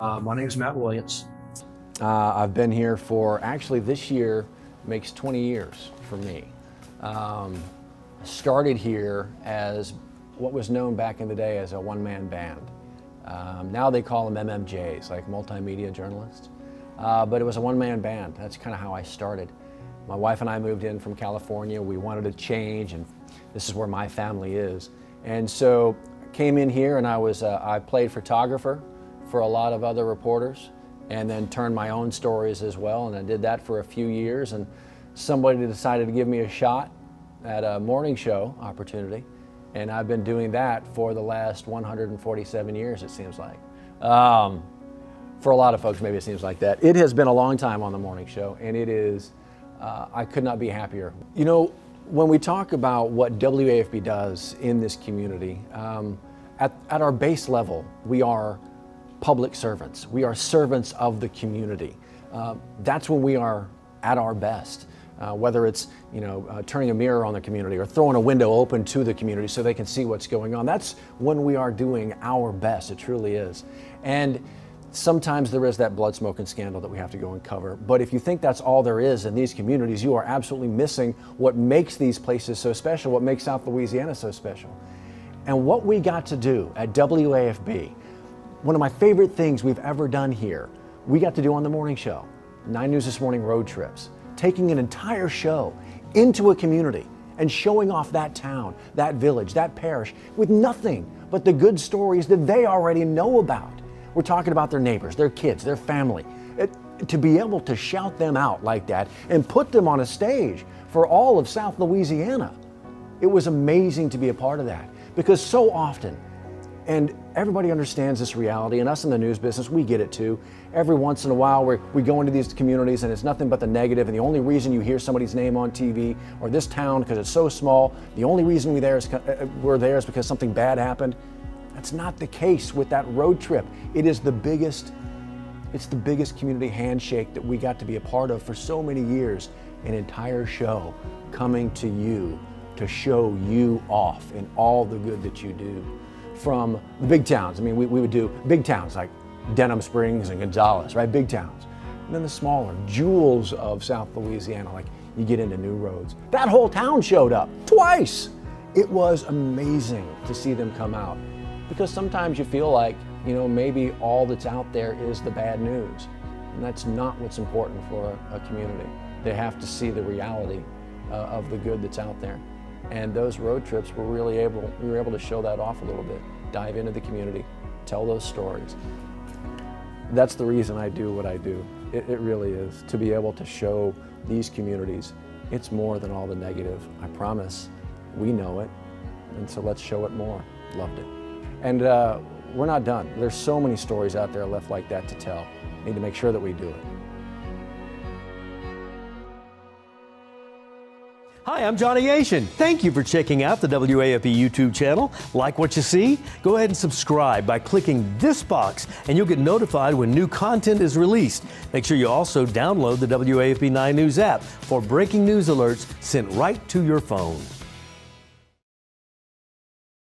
My name is Matt Williams. I've been here for, actually this year makes 20 years for me. Started here as what was known back in the day as a one-man band. Now they call them MMJs, like multimedia journalists. But it was a one-man band. That's kind of how I started. My wife and I moved in from California. We wanted to change, and this is where my family is. And so I came in here and I played photographer for a lot of other reporters, and then turned my own stories as well, and I did that for a few years, and somebody decided to give me a shot at a morning show opportunity, and I've been doing that for the last 147 years, it seems like. For a lot of folks, maybe it seems like that. It has been a long time on the morning show, and it is, I could not be happier. You know, when we talk about what WAFB does in this community, at our base level, we are public servants. We are servants of the community. That's when we are at our best. Whether it's turning a mirror on the community or throwing a window open to the community so they can see what's going on. That's when we are doing our best. It truly is. And sometimes there is that blood, smoke, and scandal that we have to go and cover. But if you think that's all there is in these communities, you are absolutely missing what makes these places so special, what makes South Louisiana so special. And what we got to do at WAFB, one of my favorite things we've ever done here, we got to do on the morning show, 9 News This Morning road trips, taking an entire show into a community and showing off that town, that village, that parish with nothing but the good stories that they already know about. We're talking about their neighbors, their kids, their family. To be able to shout them out like that and put them on a stage for all of South Louisiana, it was amazing to be a part of that, because so often, and everybody understands this reality, and us in the news business, we get it too. Every once in a while, we go into these communities and it's nothing but the negative, and the only reason you hear somebody's name on TV, or this town, because it's so small, the only reason we're there is because something bad happened. That's not the case with that road trip. It's the biggest community handshake that we got to be a part of for so many years. An entire show coming to you to show you off in all the good that you do. From the big towns. I mean, we would do big towns like Denham Springs and Gonzales, right? Big towns. And then the smaller jewels of South Louisiana, like you get into New Roads. That whole town showed up twice. It was amazing to see them come out, because sometimes you feel like, maybe all that's out there is the bad news. And that's not what's important for a community. They have to see the reality of the good that's out there. And those road trips we were able to show that off a little bit, dive into the community, tell those stories. That's the reason I do what I do. It really is, to be able to show these communities. It's more than all the negative, I promise. We know it, and so let's show it more. Loved it. And we're not done. There's so many stories out there left like that to tell. Need to make sure that we do it. Hi, I'm Johnny Asian. Thank you for checking out the WAFB YouTube channel. Like what you see? Go ahead and subscribe by clicking this box, and you'll get notified when new content is released. Make sure you also download the WAFB 9 News app for breaking news alerts sent right to your phone.